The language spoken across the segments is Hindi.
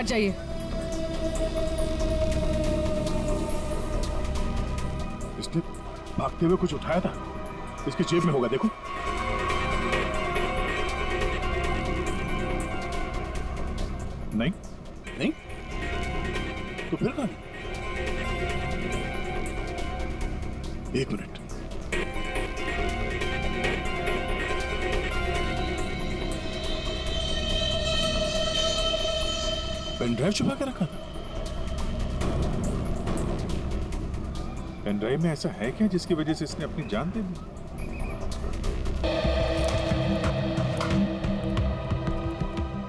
जाइए। इसने भागते हुए कुछ उठाया था, इसकी जेब में होगा, देखो। नहीं नहीं, तो फिर कहां? एक मिनट, पेन ड्राइव छुपा के रखा था। पेन ड्राइव में ऐसा है क्या जिसकी वजह से इसने अपनी जान दे दी?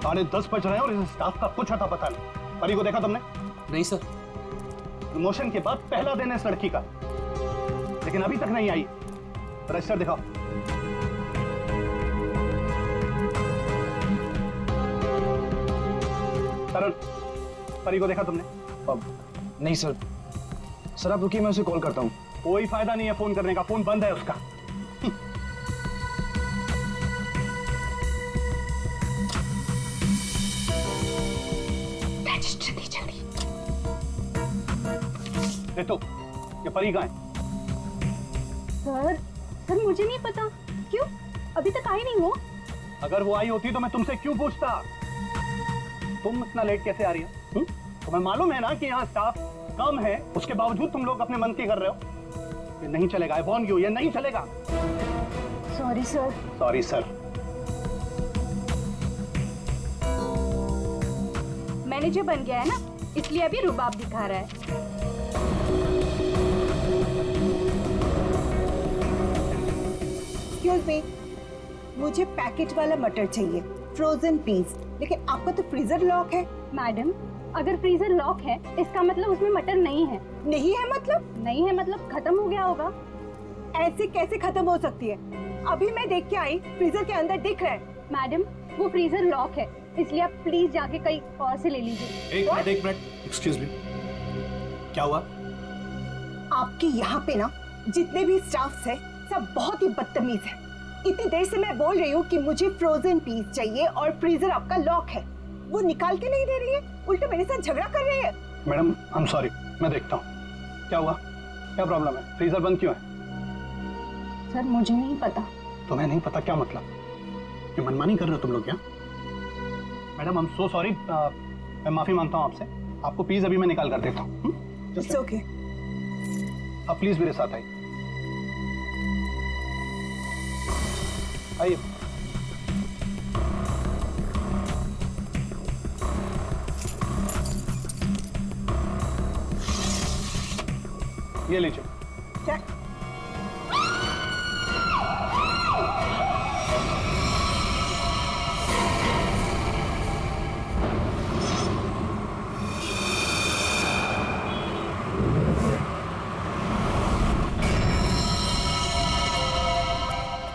साढ़े 10 बज रहे हैं और इस स्टाफ का कुछ अता पता नहीं। परी को देखा तुमने? नहीं सर। प्रमोशन के बाद पहला दिन है इस लड़की का, लेकिन अभी तक नहीं आई। रजिस्टर दिखाओ। तरुण, परी को देखा तुमने? नहीं सर। सर आप रुकिए, मैं उसे कॉल करता हूँ। कोई फायदा नहीं है फोन करने का, फोन बंद है उसका। तो ये परी कहाँ है? सर मुझे नहीं पता। क्यों? अभी तक आई नहीं हो? अगर वो आई होती तो मैं तुमसे क्यों पूछता? तुम इतना लेट कैसे आ रही हो? तुम्हें मालूम है ना कि यहाँ स्टाफ कम है, उसके बावजूद तुम लोग अपने मन की कर रहे हो। ये नहीं चलेगा, आई वॉर्न यू, ये नहीं चलेगा। Sorry sir. Sorry sir. Manager बन गया है ना, इसलिए अभी रुबाब दिखा रहा है। एक्सक्यूज मी, मुझे पैकेट वाला मटर चाहिए, फ्रोजन पीस। लेकिन आपका तो फ्रीजर लॉक है। मैडम, अगर फ्रीजर लॉक है इसका मतलब उसमें मटर नहीं है। नहीं है मतलब? नहीं है मतलब खत्म हो गया होगा। ऐसे कैसे खत्म हो सकती है? अभी मैं देख के आई, फ्रीजर के अंदर दिख रहा है। मैडम, वो फ्रीजर लॉक है, इसलिए आप प्लीज जाके कहीं और से ले लीजिए। एक मिनट, एक्सक्यूज मी, क्या हुआ? आपके यहाँ पे ना जितने भी स्टाफ्स हैं सब बहुत ही बदतमीज है। इतनी देर से मैं बोल रही हूँ कि मुझे फ्रोजन पीस चाहिए और फ्रीजर आपका लॉक है, वो निकाल के नहीं दे रही है, उल्टे मेरे साथ झगड़ा कर रही है। मैडम आई एम सॉरी, मैं देखता हूँ क्या हुआ, क्या प्रॉब्लम है, फ्रीजर बंद क्यों है? सर मुझे नहीं पता। तुम्हें नहीं पता क्या मतलब? ये मनमानी कर रहे हो तुम लोग क्या? Madam I am so sorry, मैं माफी मांगता हूँ आपसे। आपको प्लीज अभी मैं निकाल कर देता हूँ। It's okay. अब प्लीज मेरे साथ आइए। आइए। ये लीजिए।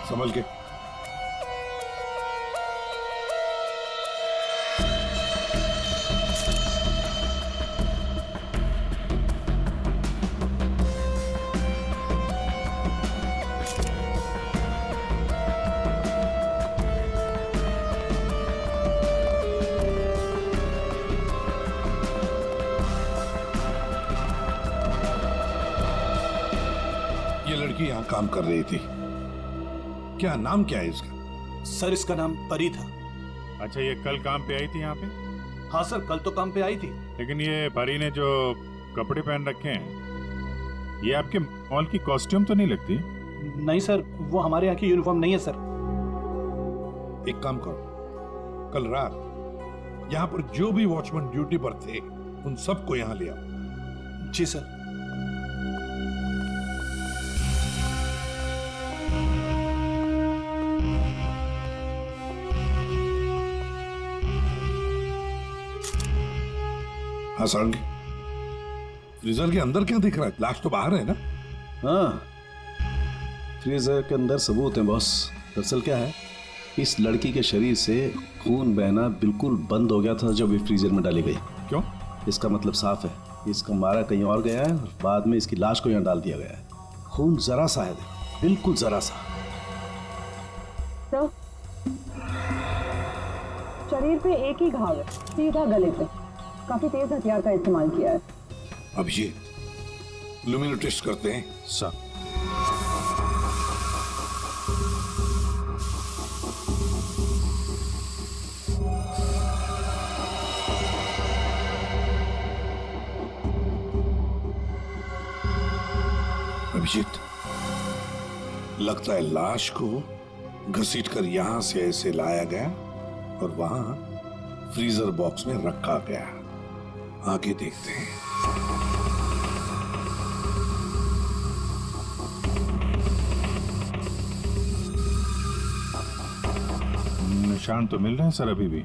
संभल के। ये लड़की यहाँ काम कर रही थी, क्या नाम क्या है इसका? सर इसका नाम परी था। अच्छा, ये कल काम पे आई थी यहाँ पे? हाँ सर, कल तो काम पे आई थी। लेकिन ये परी ने जो कपड़े पहन रखे हैं, ये आपके मॉल की कॉस्ट्यूम तो नहीं लगती? नहीं सर, वो हमारे यहाँ की यूनिफॉर्म नहीं है सर। एक काम करो, कल रात यहाँ पर जो भी वॉचमैन ड्यूटी पर थे उन सबको यहाँ ले आओ। जी सर। हाँ सारंगी, फ्रीजर के अंदर क्या दिख रहा है? लाश तो बाहर है ना? हाँ, फ्रीजर के अंदर सबूत है बॉस। दरअसल क्या है, इस लड़की के शरीर से खून बहना बिल्कुल बंद हो गया था जब ये फ्रीजर में डाली गई। क्यों? इसका मतलब साफ है, इसका मारा कहीं और गया है और बाद में इसकी लाश को यहाँ डाल दिया गया है। खून जरा सा है, बिल्कुल जरा सा। शरीर पे एक ही घाव है, सीधा गले पे। काफी तेज हथियार का इस्तेमाल किया है। अब ये लुमिनो टेस्ट करते हैं। सर अभिजीत, लगता है लाश को घसीटकर यहां से ऐसे लाया गया और वहां फ्रीजर बॉक्स में रखा गया। आगे देखते हैं। निशान तो मिल रहे हैं सर अभी भी।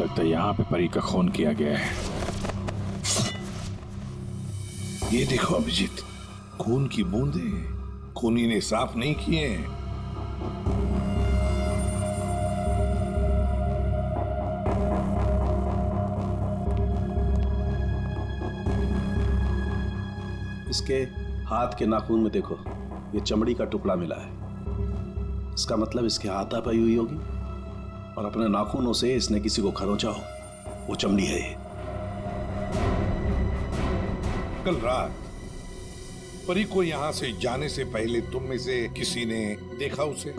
लगता है यहां पे परी का खून किया गया है। ये देखो अभिजीत, खून की बूंदे खूनी ने साफ नहीं किए हैं। इसके हाथ के नाखून में देखो, ये चमड़ी का टुकड़ा मिला है। इसका मतलब इसके हाथापाई हुई होगी और अपने नाखूनों से इसने किसी को खरोंचा हो। वो चमड़ी है ये। कल रात परी को यहां से जाने से पहले तुम में से किसी ने देखा उसे?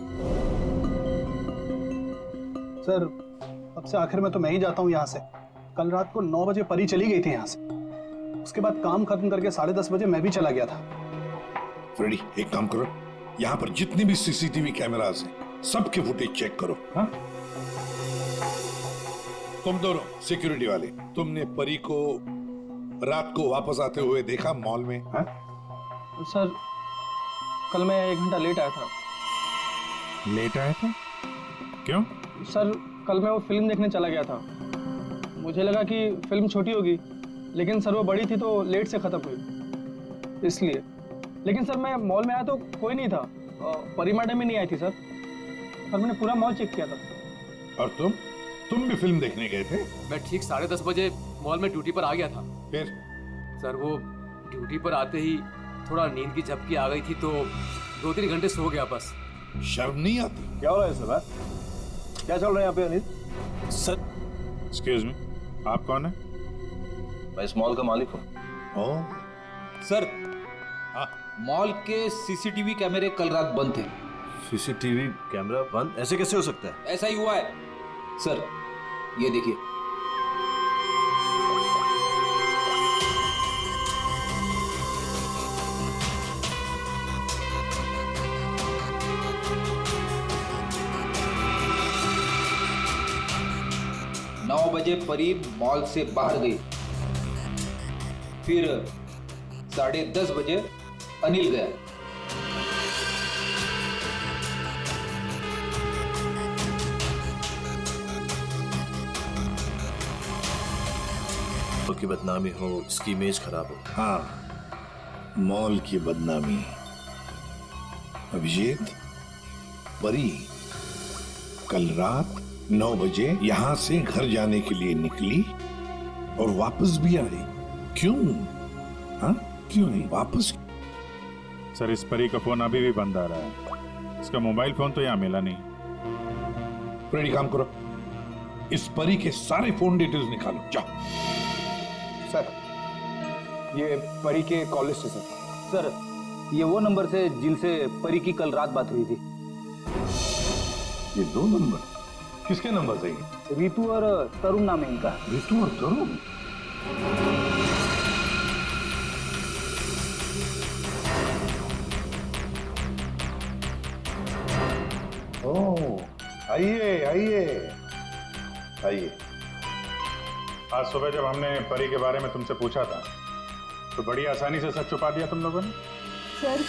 सर, अब से आखिर में तो मैं ही जाता हूँ यहाँ से। कल रात को 9 बजे परी चली गई थी यहाँ से। उसके बाद काम खत्म करके 10:30 बजे मैं भी चला गया था। फ्रेडी, एक काम करो, यहाँ पर जितनी भी सीसीटीवी कैमरास हैं, सबके फुटेज चेक करो। हाँ? तुम दोनों सिक्योरिटी वाले, तुमने परी को रात को वापस आते हुए देखा मॉल में? हाँ? सर, कल मैं 1 घंटा लेट आया था। लेट आए थे? क्यों? सर, कल मैं वो फिल्म देखने चला गया था। मुझे लगा कि फिल्म छोटी होगी, लेकिन सर वो बड़ी थी तो लेट से खत्म हुई, इसलिए। लेकिन सर मैं मॉल में आया तो कोई नहीं था। परी मैडम भी नहीं आई थी सर। और मैंने पूरा मॉल चेक किया था। और तुम भी फिल्म देखने गए थे? मैं ठीक 10:30 बजे मॉल में ड्यूटी पर आ गया था। फिर? सर वो ड्यूटी पर आते ही थोड़ा नींद की झपकी आ गई थी तो 2-3 घंटे सो गया बस। शर्म नहीं आती? क्या हो रहा है सर? क्या चल रहा है यहाँ पे अनिल? सर एक्सक्यूज मी, आप कौन है? मैं इस मॉल का मालिक हूँ। ओह, सर, हाँ। मॉल के सीसीटीवी कैमरे कल रात बंद थे। सीसीटीवी कैमरा बंद? ऐसे कैसे हो सकता है? ऐसा ही हुआ है सर, ये देखिए। नौ बजे परी मॉल से बाहर गई, फिर 10:30 बजे अनिल गया। की बदनामी हो, इसकी इमेज खराब हो। हाँ, मॉल की बदनामी। अभिजीत, परी कल रात 9 बजे यहां से घर जाने के लिए निकली और वापस भी आई। क्यों? हाँ, क्यों नहीं वापस? सर इस परी का फोन अभी भी बंद आ रहा है। इसका मोबाइल फोन तो यहाँ मिला नहीं। फ्रेडी, काम करो, इस परी के सारे फोन डिटेल्स निकालो, जाओ। सर, ये परी के कॉल लिस्ट है सर। सर, ये वो नंबर से जिनसे परी की कल रात बात हुई थी। ये 2 नंबर किसके नंबर से? रितु और तरुण नाम है इनका। रितु और तरुण? ओह, आइए आइए आइए। आज सुबह जब हमने परी के बारे में तुमसे पूछा था तो बड़ी आसानी से सच छुपा दिया तुम लोगों ने। सर,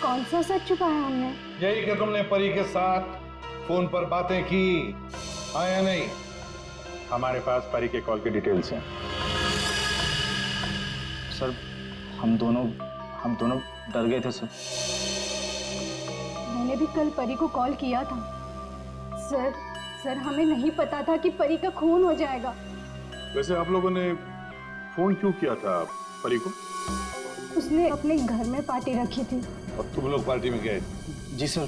कौन सा सच छुपाया हमने? यही कि तुमने परी के साथ फोन पर बातें की, हाँ या नहीं? हमारे पास परी के कॉल की डिटेल्स हैं। सर हम दोनों डर गए थे सर। मैंने भी कल परी को कॉल किया था। सर हमें नहीं पता था कि परी का खून हो जाएगा। वैसे आप लोगों ने फोन क्यों किया था परी को? उसने अपने घर में पार्टी रखी थी। और तुम लोग पार्टी में गए? जी सर,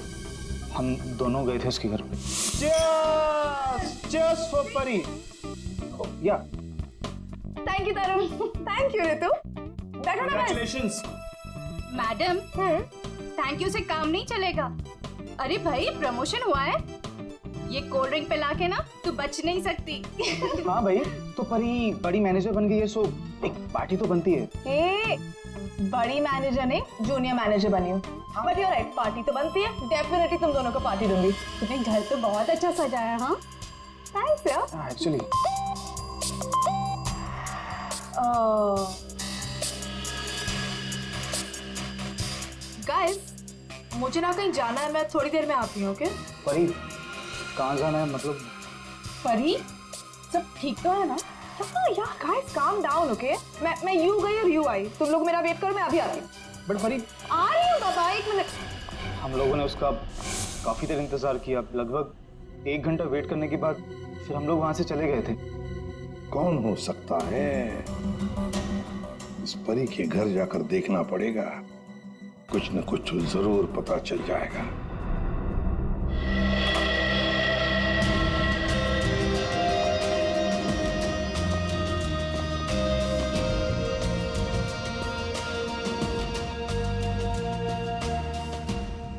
हम दोनों गए थे उसके घर पे। Cheers for परी। या thank you Tarun, thank you Ritu. बैठो ना बस। मैडम, थैंक यू से काम नहीं चलेगा। अरे भाई, प्रमोशन हुआ है, ये कोल्ड ड्रिंक पिला के ना तू बच नहीं सकती। हाँ भाई, तो परी बड़ी मैनेजर बन गई है, सो एक पार्टी तो बनती है। ए, बड़ी मैनेजर ने जूनियर मैनेजर बनी हूँ, बट यू राइट, पार्टी तो बनती है। डेफिनेटली तुम दोनों को पार्टी दूंगी। तूने घर तो बहुत अच्छा सजाया। हाँ, थैंक्स यार। एक्चुअली गाइस, मुझे ना कहीं जाना है, मैं थोड़ी देर में आती हूँ। ओके? परी कहाँ जाना है? मतलब परी, सब ठीक तो है ना? यार गाइस, काम डाउन। ओके, मैं यू गई और यू आई, तुम लोग मेरा वेट करो, मैं अभी आती हूँ। बट परी, आ रही हूँ बाबा, एक मिनट। हम लोगों ने उसका काफी देर इंतजार किया, लगभग 1 घंटा वेट करने के बाद फिर हम लोग वहां से चले गए थे। कौन हो सकता है? इस परी के घर जाकर देखना पड़ेगा, कुछ न कुछ जरूर पता चल जाएगा।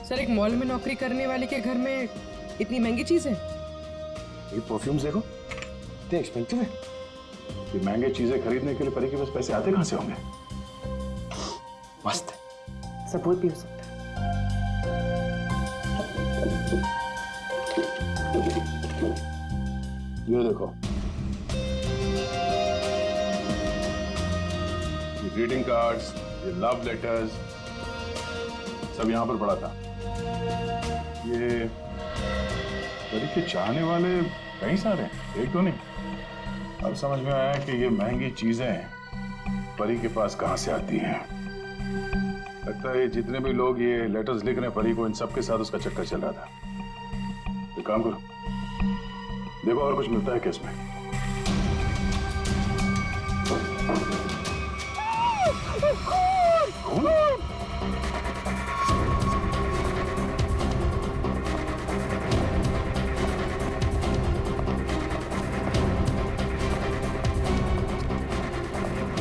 सर, एक मॉल में नौकरी करने वाले के घर में इतनी महंगी चीज है? ये परफ्यूम्स देखो, इतने एक्सपेंसिव है। ये महंगे चीजें खरीदने के लिए परी के पास पैसे आते कहां से होंगे? मस्त है। सब कोई पी सकता है। ये देखो, ये ग्रीटिंग कार्ड्स, ये लव लेटर्स सब यहां पर पड़ा था। ये परी के चाहने वाले कई सारे हैं, एक तो नहीं। अब समझ में आया कि ये महंगी चीजें परी के पास कहां से आती हैं। लगता है जितने भी लोग ये लेटर्स लिख रहे हैं परी को, इन सब के साथ उसका चक्कर चल रहा था। एक काम करो, देखो और कुछ मिलता है क्या इसमें।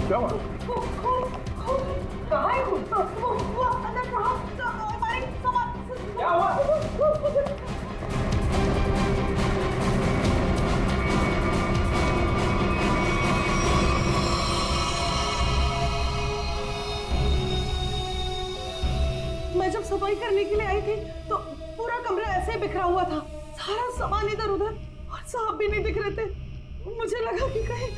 क्या हुआ? कहाँ है खून? वो अंदर कहाँ? हमारे सामान। क्या हुआ? मैं जब सफाई करने के लिए आई थी तो पूरा कमरा ऐसे ही बिखरा हुआ था, सारा सामान इधर उधर, और सांप भी नहीं दिख रहे थे। मुझे लगा कि कहीं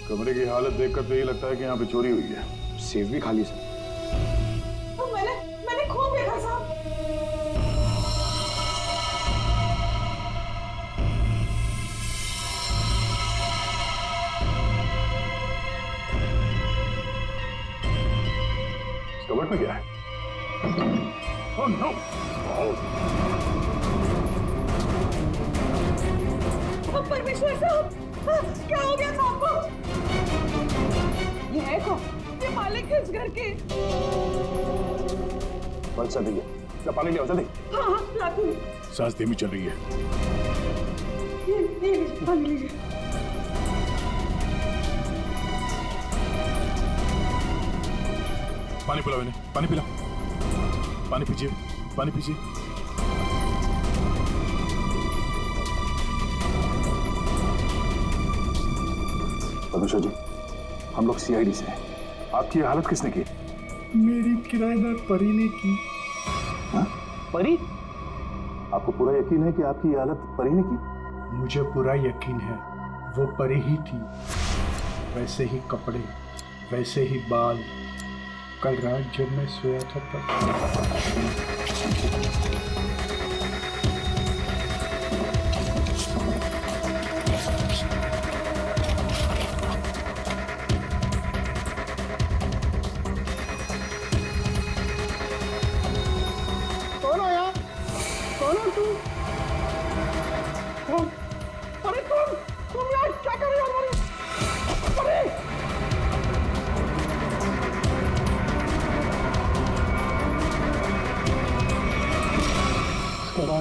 कमरे की हालत देखकर तो यही लगता है कि यहाँ पे चोरी हुई है। सेफ भी खाली सर। तो मैंने खून देखा साहब। कबर्ड में क्या है? Oh no! परमेश्वर साहब, क्या हो गया साहब को? ये है कौन? ये मालिक है इस घर के। बस चल रही है, क्या पानी ले आओ जल्दी। हाँ हाँ, लाती हूँ। सांस धीमी चल रही है। ये लीजिए, पानी लीजिए। पानी पिलाओ इन्हें, पानी पिलाओ। पानी पीजिए, पानी पीजिए। परमेश्वर जी, हम लोग सीआईडी से हैं। आपकी ये हालत किसने की? मेरी किराएदार परी ने की। हाँ? परी? आपको पूरा यकीन है कि आपकी ये हालत परी ने की? मुझे पूरा यकीन है, वो परी ही थी। वैसे ही कपड़े, वैसे ही बाल। कल रात जब मैं सोया था तब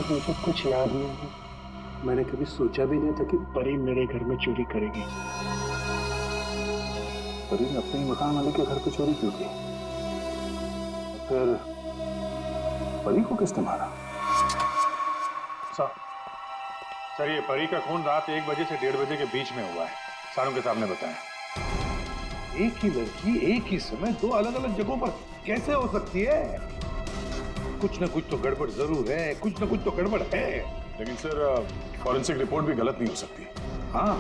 मुझे कुछ याद नहीं है। मैंने कभी सोचा भी नहीं था कि परी मेरे घर में चोरी करेगी। परी ने अपने ही मकान वाले के घर पे चोरी क्यों की? फिर परी को किसने मारा? सर ये परी का खून रात 1 बजे से 1:30 बजे के बीच में हुआ है, सारों के सामने बताया। एक ही लड़की एक ही समय 2 अलग-अलग जगहों पर कैसे हो सकती है? कुछ ना कुछ तो गड़बड़ जरूर है, कुछ ना कुछ तो गड़बड़ है। लेकिन सर फॉरेंसिक रिपोर्ट भी गलत नहीं हो सकती। हाँ,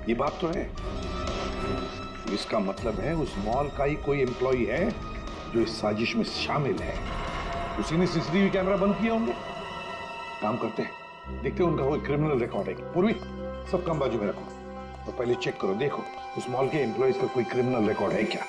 ये बात तो है। इसका मतलब है उस मॉल का ही कोई एम्प्लॉई है जो इस साजिश में शामिल है। उसी ने सीसीटीवी कैमरा बंद किया होंगे। काम करते हैं, देखते हैं उनका कोई क्रिमिनल रिकॉर्ड है। पूर्वी, सब काम बाजू में रखो, तो पहले चेक करो, देखो उस मॉल के एम्प्लॉइज का कोई क्रिमिनल रिकॉर्ड है क्या।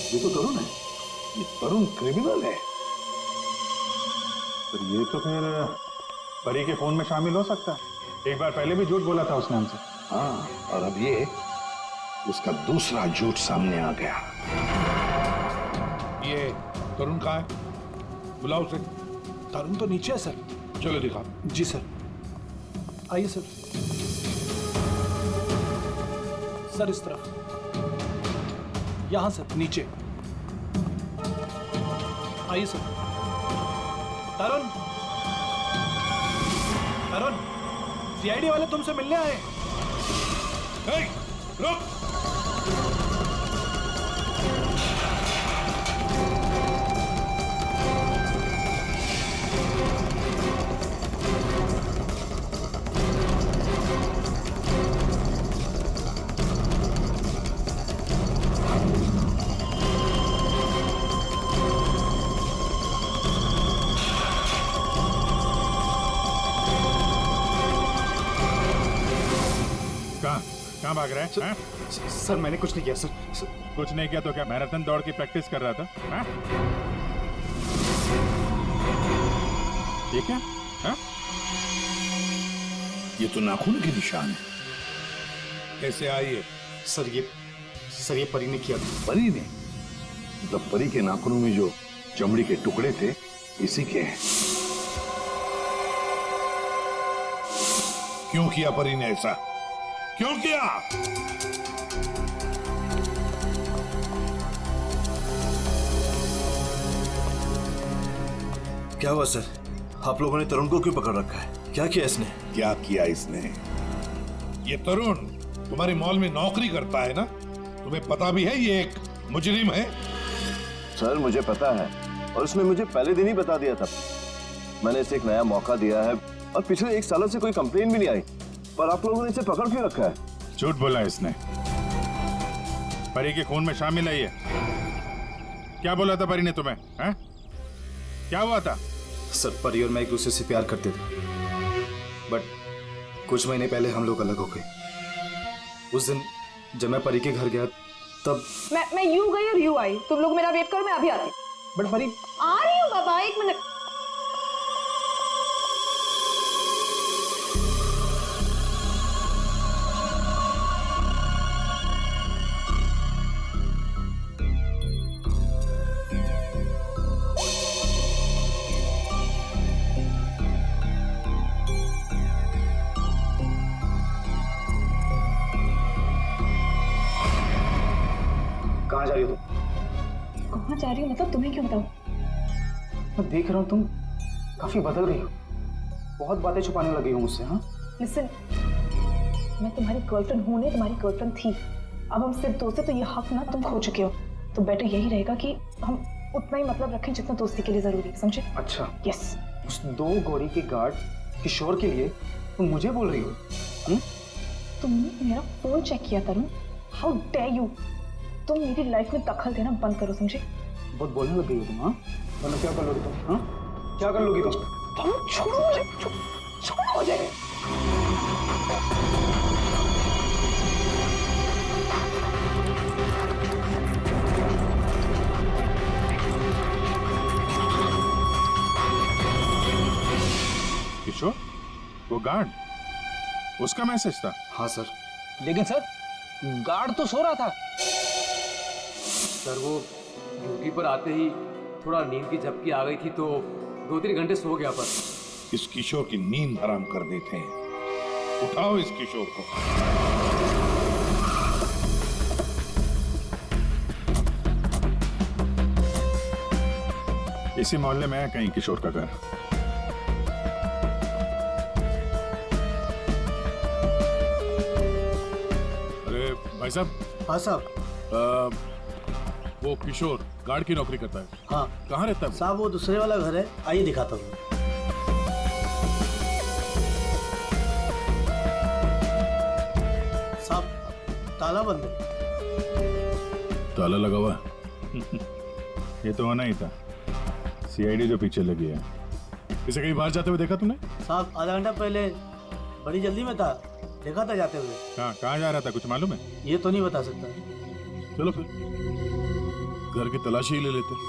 ये तो तरुण है, ये तरुण क्रिमिनल है। तो ये तो फिर परी के फोन में शामिल हो सकता है। एक बार पहले भी झूठ बोला था उसने हमसे। हाँ, और अब ये उसका दूसरा झूठ सामने आ गया। ये तरुण कहाँ है? बुलाओ उसे। तरुण तो नीचे है सर। चलो दिखाओ। जी सर, आइए सर। सर इस तरफ, यहां सर, नीचे आइए सर। तरुण, तरुण, सीआईडी वाले तुमसे मिलने आए। रुक। कहाँ भाग रहा है? सर मैंने कुछ नहीं किया सर। कुछ नहीं किया तो क्या मैराथन दौड़ की प्रैक्टिस कर रहा था? हाँ? ये क्या? हाँ? ये तो नाखून के निशान है। कैसे आई है? सर ये परी ने किया। परी ने? मतलब परी के नाखूनों में जो चमड़ी के टुकड़े थे इसी के हैं। क्यों किया परी ने ऐसा? क्यों किया? क्या हुआ सर? आप लोगों ने तरुण को क्यों पकड़ रखा है? क्या किया इसने? क्या किया इसने? ये तरुण तुम्हारे मॉल में नौकरी करता है ना? तुम्हें पता भी है ये एक मुजरिम है? सर मुझे पता है, और उसने मुझे पहले दिन ही बता दिया था। मैंने इसे एक नया मौका दिया है और पिछले 1 सालों से कोई कंप्लेन भी नहीं आई, पर आप लोगों ने इसे पकड़ क्यों रखा है? झूठ बोला इसने। परी के खून में शामिल है ये। क्या बोला था परी ने तुम्हें? हैं? क्या हुआ था? सर परी और मैं एक दूसरे से प्यार करते थे, बट कुछ महीने पहले हम लोग अलग हो गए। उस दिन जब मैं परी के घर गया तब मैं यूं गई और यूं आई। तुम लोग मेरा वेट करो, मैं अभी आती। बट परी, आ रही हूँ बाबा, 1 मिनट। कहाँ जा रही हो तुम? कहाँ जा रही हूँ मतलब तुम्हें क्यों बताऊँ? मैं देख रहा हूँ तुम काफी बदल गई हो, बहुत बातें छुपाने लगी हो मुझसे। हाँ लिसन, मैं तुम्हारी गर्लफ्रेंड हूँ नहीं, तुम्हारी गर्लफ्रेंड थी। अब हम सिर्फ दोस्त हैं, तो ये हक ना तुम खो चुके हो। तो बेटर यही रहेगा कि हम उतना ही मतलब रखें जितना दोस्ती के लिए जरूरी है, समझे? अच्छा, यस। उस 2 गौरी के गार्ड किशोर के लिए तुम मुझे बोल रही हो? तुमने मेरा फोन चेक किया तरुण, हाउ डेयर यू। तुम मेरी लाइफ में दखल देना बंद करो, समझे? बहुत बोलने लग गई हो तुम। हाँ, मतलब क्या कर लोगी तुम? हाँ, क्या कर लोगी तुम? छोड़ो मुझे, छोड़ो मुझे। वो गार्ड, उसका मैसेज था? हाँ सर। लेकिन सर गार्ड तो सो रहा था। सर वो ड्यूटी पर आते ही थोड़ा नींद की झपकी आ गई थी तो 2-3 घंटे सो गया। पर इस किशोर की नींद हराम कर देते हैं। उठाओ इस किशोर को। इसी मोहल्ले में है कहीं किशोर का घर। अरे भाई साहब। हाँ साहब। वो किशोर गार्ड की नौकरी करता है। हाँ। कहाँ रहता है? साहब वो दूसरे वाला घर है, आइए दिखाता हूँ। साहब ताला बंद है। ताला लगा हुआ है। ये तो होना ही था। सीआईडी जो पीछे लगी है। इसे कहीं बाहर जाते हुए देखा तूने? साहब आधा घंटा पहले बड़ी जल्दी में था, देखा था जाते हुए। कहाँ जा रहा था, कुछ मालूम है? ये तो नहीं बता सकता। चलो फिर घर की तलाशी ही ले लेते।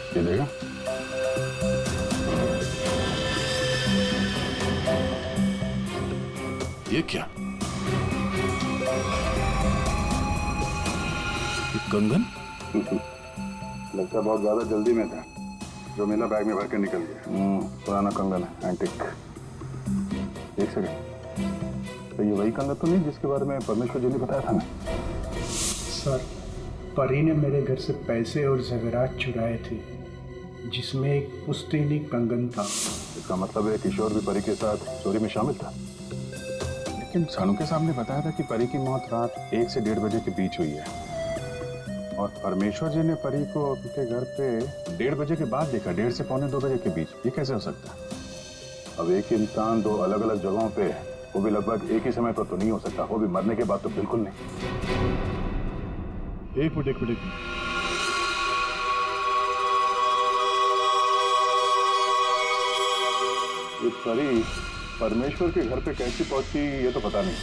ये देगा? ये क्या? ये कंगन? लगता बहुत ज्यादा जल्दी में था, जो मेरा बैग में भर के निकल गया। पुराना कंगन है, एंटिक। एक सेकंड, तो ये वही कंगन तो नहीं जिसके बारे में परमेश्वर जी ने बताया था ना? सर परी ने मेरे घर से पैसे और ज़ेवरात चुराए थे, जिसमें एक पुश्तैनी कंगन था। इसका मतलब है किशोर भी परी के साथ चोरी में शामिल था। लेकिन सानू के साहब ने बताया था कि परी की मौत रात 1 से 1:30 बजे के बीच हुई है, और परमेश्वर जी ने परी को उनके घर पे 1:30 बजे के बाद देखा, 1:30 से 1:45-2 बजे के बीच। ये कैसे हो सकता है? अब एक इंसान 2 अलग अलग जगहों पे, वो भी लगभग एक ही समय पर तो नहीं हो सकता, वो भी मरने के बाद तो बिल्कुल नहीं। एक मिनट। ये परी परमेश्वर के घर पे कैसी पहुंची ये तो पता नहीं,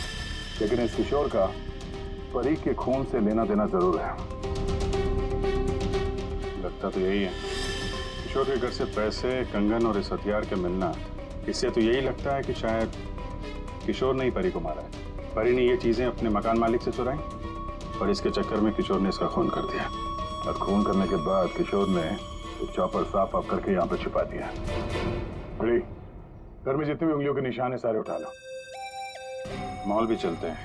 लेकिन इस किशोर का परी के खून से लेना देना जरूर है। लगता तो यही है। किशोर के घर से पैसे, कंगन और इस हथियार के मिलना, इससे तो यही लगता है कि शायद किशोर ने ही परी को मारा है। परी ने ये चीजें अपने मकान मालिक से चुराई और इसके चक्कर में किशोर ने इसका खून कर दिया, और खून करने के बाद किशोर ने चॉपर साफ आप करके यहाँ पे छिपा दिया। बड़ी घर में जितने भी उंगलियों के निशान है सारे उठा लो। मॉल भी चलते हैं,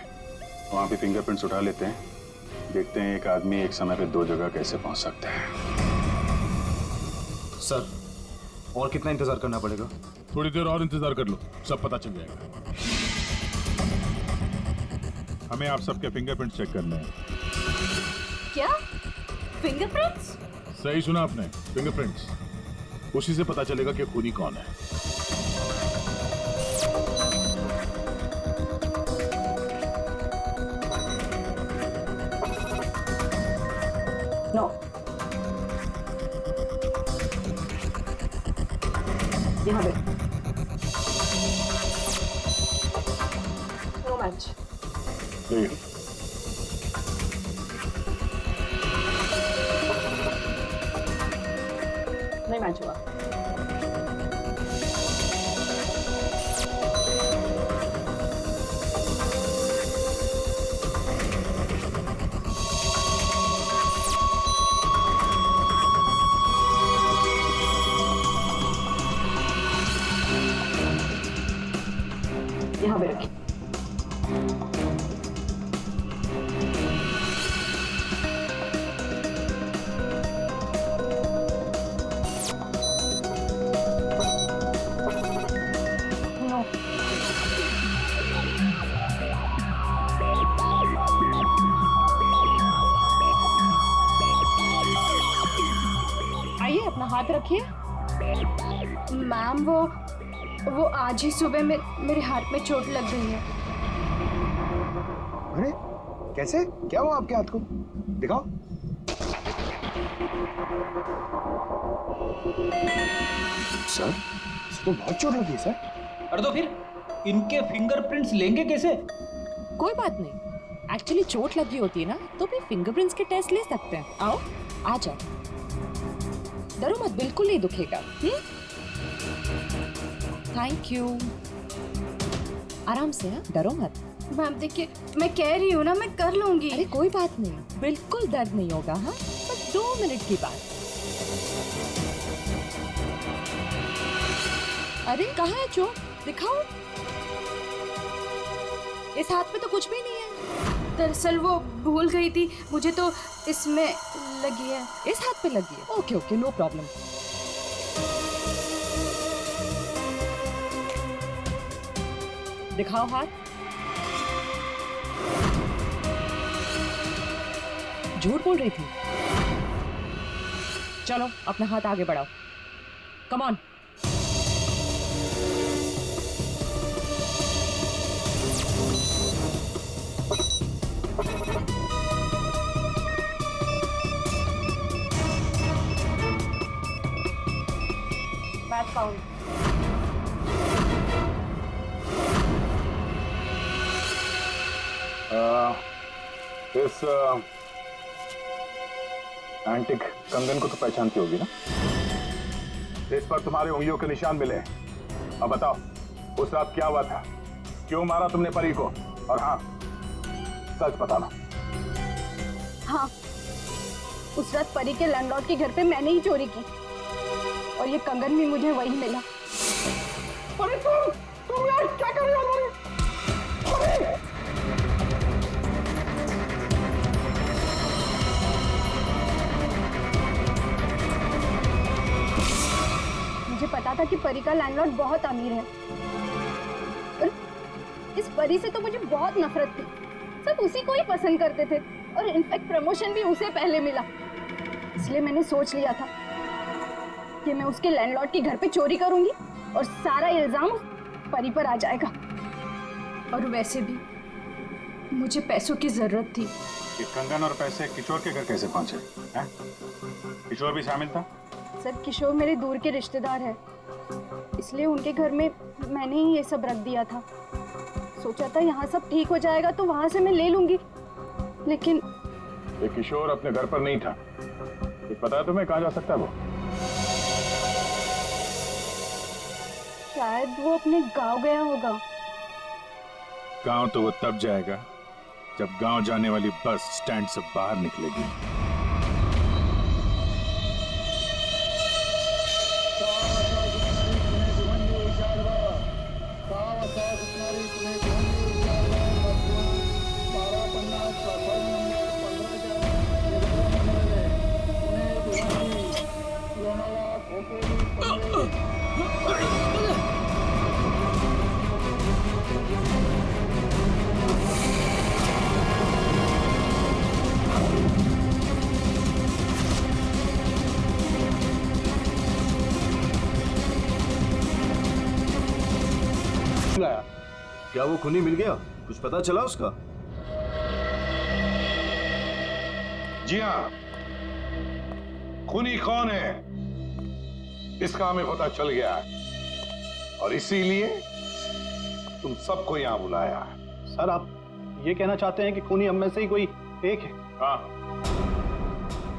वहां भी फिंगरप्रिंट्स उठा लेते हैं, देखते हैं एक आदमी एक समय पे 2 जगह कैसे पहुंच सकता है। सर और कितना इंतजार करना पड़ेगा? थोड़ी देर और इंतजार कर लो, सब पता चल जाएगा। हमें आप सबके फिंगरप्रिंट्स चेक करने हैं। क्या फिंगरप्रिंट्स? सही सुना आपने, फिंगरप्रिंट्स। उसी से पता चलेगा कि खूनी कौन है। नो, यहाँ पे नो मैच। नहीं मैच हुआ। यहाँ पे रखिए। आइए अपना हाथ रखिए। मैम वो आज ही सुबह में मेरे हाथ में चोट लग गई है। अरे कैसे, क्या हुआ आपके हाथ को? दिखाओ। सर इसे तो बहुत चोट लगी है सर। अरे तो फिर इनके फिंगरप्रिंट्स लेंगे कैसे? कोई बात नहीं, एक्चुअली चोट लगी होती है ना तो भी फिंगरप्रिंट्स के टेस्ट ले सकते हैं। आओ आ जाओ, डरो मत, बिल्कुल नहीं दुखेगा। थैंक यू, आराम से, हाँ डरो मत। मैम देखिए, मैं कह रही हूँ ना, मैं कर लूंगी। अरे कोई बात नहीं, बिल्कुल दर्द नहीं होगा। हाँ बस 2 मिनट की बात। अरे कहाँ है चोट, दिखाओ। इस हाथ पे तो कुछ भी नहीं है। दरअसल वो भूल गई थी, मुझे तो इसमें लगी है। इस हाथ पे लगी है? Okay okay, no problem. दिखाओ हाथ। झूठ बोल रही थी। चलो अपना हाथ आगे बढ़ाओ, कम ऑन। Back count. इस एंटिक कंगन को तो पहचानती होगी ना? इस पर तुम्हारे उंगलियों के निशान मिले। अब बताओ, उस रात क्या हुआ था? क्यों मारा तुमने परी को? और हाँ, सच बताना। हाँ, उस रात परी के लैंडलॉर्ड के घर पे मैंने ही चोरी की और ये कंगन भी मुझे वही मिला। अरे तुम यार क्या कर रहे हो? मुझे पता था कि परी का लैंडलॉर्ड बहुत अमीर है। इस परी से तो मुझे बहुत नफरत थी। सब उसी को ही पसंद करते थे और इनफैक्ट प्रमोशन भी उसे पहले मिला। इसलिए मैंने सोच लिया था कि मैं उसके लैंडलॉर्ड के घर पे चोरी करूंगी और सारा इल्जाम उस परी पर आ जाएगा। और वैसे भी मुझे पैसों की जरूरत थी। ये कंगन और पैसे किशोर के घर कैसे पहुंचे हैं? किशोर भी शामिल था? सर, किशोर मेरे दूर के रिश्तेदार है, इसलिए उनके घर में मैंने ही ये सब रख दिया था। सोचा था यहाँ सब ठीक हो जाएगा तो वहां से मैं ले लूंगी, लेकिन ये किशोर अपने घर पर नहीं था। ये पता है तुम्हें कहाँ जा सकता है वो? शायद वो अपने गांव गया होगा। गांव तो वो तब जाएगा जब गांव जाने वाली बस स्टैंड से बाहर निकलेगी। क्या वो खूनी मिल गया? कुछ पता चला उसका? जी हाँ, खूनी कौन है इसका हमें पता चल गया है और इसीलिए तुम सबको यहां बुलाया है। सर, आप ये कहना चाहते हैं कि खूनी हम में से ही कोई एक है? हाँ,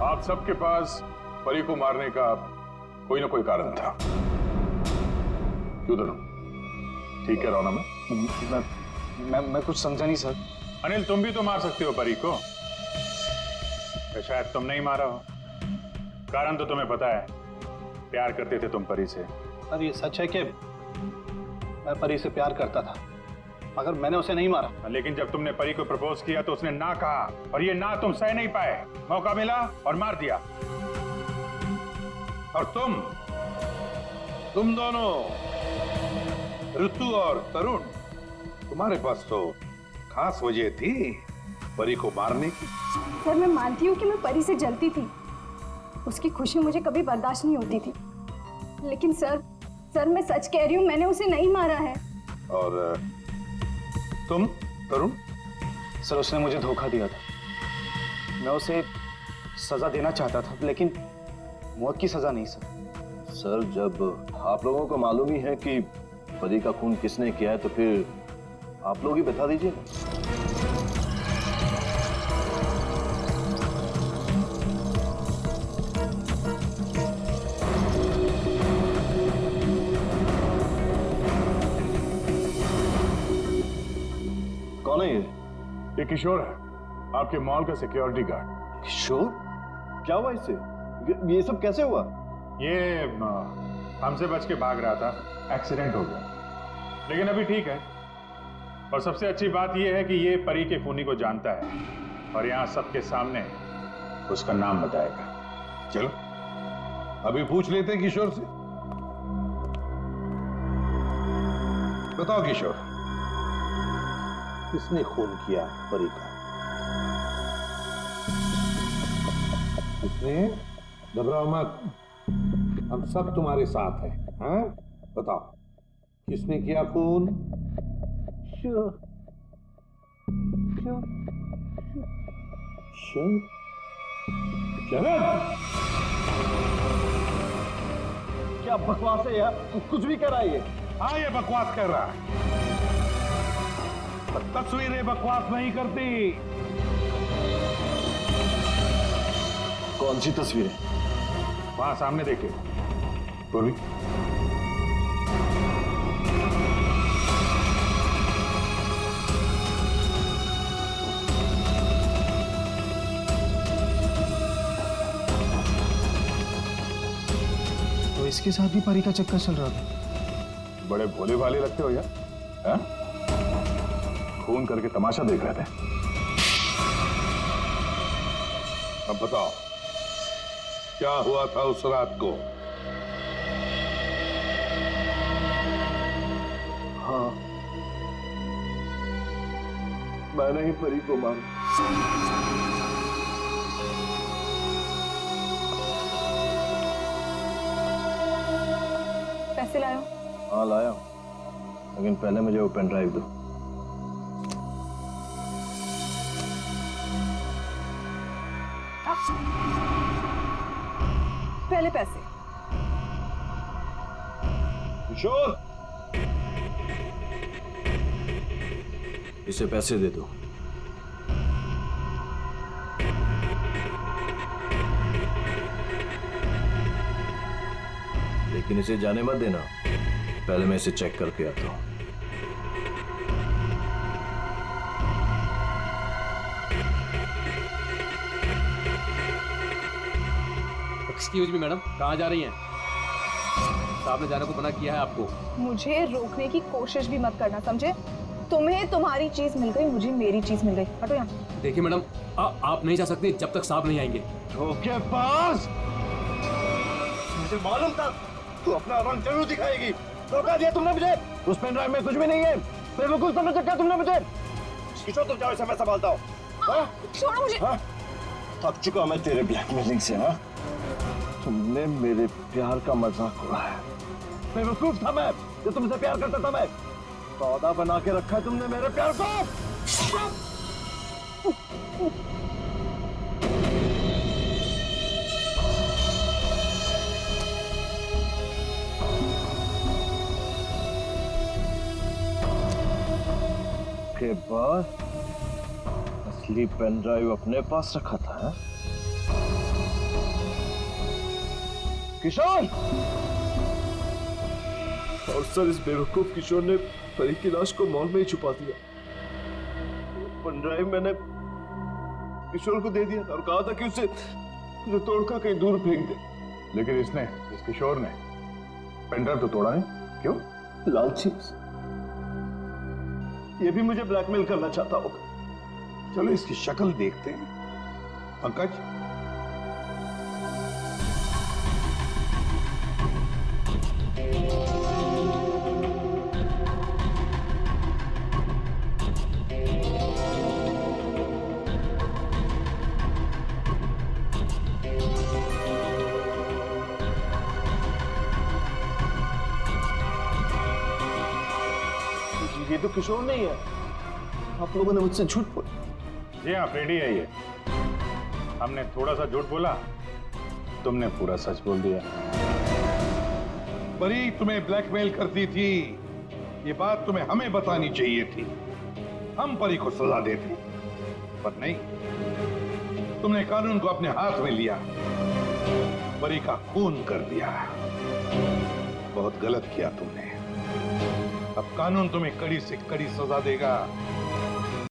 आप सबके पास परी को मारने का कोई ना कोई कारण था। क्यों दोनों ठीक है रौना? मैं कुछ समझा नहीं सर। अनिल, तुम भी तो मार सकते हो परी को। शायद तुम नहीं मारा हो। कारण तो तुम्हें पता है, प्यार करते थे तुम परी से। सर, ये सच है कि मैं परी से प्यार करता था, मगर मैंने उसे नहीं मारा। लेकिन जब तुमने परी को प्रपोज किया तो उसने ना कहा, और ये ना तुम सह नहीं पाए। मौका मिला और मार दिया। और तुम दोनों, ऋतु और तरुण, तुम्हारे पास तो खास वजह थी परी को मारने की। सर, मैं मानती हूँ कि मैं परी से जलती थी, उसकी खुशी मुझे कभी बर्दाश्त नहीं होती थी। लेकिन सर मैं सच कह रही हूँ, मैंने उसे नहीं मारा है। और तुम तरुण? सर, उसने मुझे धोखा दिया था। मैं उसे सजा देना चाहता था, लेकिन मौत की सजा नहीं सर। सर, जब आप लोगों को मालूम ही है कि परी का खून किसने किया है, तो फिर आप लोग ही बता दीजिए ना। कौन है ये किशोर है, आपके मॉल का सिक्योरिटी गार्ड। किशोर? क्या हुआ इससे? ये सब कैसे हुआ? ये हमसे बच के भाग रहा था, एक्सीडेंट हो गया, लेकिन अभी ठीक है। और सबसे अच्छी बात यह है कि ये परी के खूनी को जानता है और यहाँ सबके सामने उसका नाम बताएगा। चलो अभी पूछ लेते हैं किशोर से। बताओ किशोर, किसने खून किया परी का? किसने? घबराओ मत, हम सब तुम्हारे साथ हैं। हाँ, बताओ किसने किया खून? क्या बकवास है यार, कुछ भी कर रहा है ये। हाँ, ये बकवास कर रहा है, पर तस्वीरें बकवास नहीं करती। कौन सी तस्वीरें? वहां सामने देखिए। पूर्वी, तो इसके साथ भी परी का चक्कर चल रहा था। बड़े भोले भाले लगते हो यार। हाँ? खून करके तमाशा देख रहे थे। अब बताओ क्या हुआ था उस रात को? हाँ, मैंने ही परी को मारा। पैसे लायो? हाँ लाया, लेकिन पहले मुझे वो पेन ड्राइव दो। पहले पैसे। किशोर, इसे पैसे दे दो। लेकिन इसे जाने मत देना, पहले मैं इसे चेक करके आता हूं। एक्सक्यूज मी मैडम, कहाँ जा रही हैं? साहब ने जाने को मना किया है आपको। मुझे रोकने की कोशिश भी मत करना, समझे? तुम्हें तुम्हारी चीज मिल गई, मुझे मेरी चीज मिल गई। हटो यहाँ। देखिए मैडम, आप नहीं जा सकते जब तक साहब नहीं आएंगे। धोखेबाज! मुझे मालूम था तू अपना रंग जरूर दिखाएगी। धोखा दिया तुमने मुझे। उस पेन ड्राइव में कुछ भी नहीं है। बेवकूफ समझ रखा तुमने मुझे। किशोर, तुम जाओ, इसे मैं संभालता हूँ। छोड़ो मुझे। थक चुका मैं तेरे ब्लैकमेलिंग से। हाँ, तुमने मेरे प्यार का मजाक उड़ाया। बेवकूफ था मैं जो तुमसे प्यार करता था। मैं सौदा बना के रखा है तुमने मेरे प्यार को। के बाद असली पेन ड्राइव अपने पास रखा था। है? किशोर! और सर, इस बेवकूफ किशोर ने परी की लाश को मॉल में ही छुपा दिया। पेन ड्राइव मैंने किशोर को दे दिया था और कहा था कि उसे तोड़कर कहीं दूर फेंक दे। लेकिन इसने, इस किशोर ने पेन ड्राइव तो तोड़ा नहीं। क्यों? लालची। ये भी मुझे ब्लैकमेल करना चाहता होगा। चलो इसकी शक्ल देखते हैं। पंकज, ये तो किशोर नहीं है। आप लोगों ने मुझसे झूठ बोला। जी हाँ, फ्रेडी है ये। हमने थोड़ा सा झूठ बोला, तुमने पूरा सच बोल दिया। परी तुम्हें ब्लैकमेल करती थी, ये बात तुम्हें हमें बतानी चाहिए थी। हम परी को सजा देते, पर नहीं, तुमने कानून को अपने हाथ में लिया, परी का खून कर दिया। बहुत गलत किया तुमने। अब कानून तुम्हें कड़ी से कड़ी सजा देगा।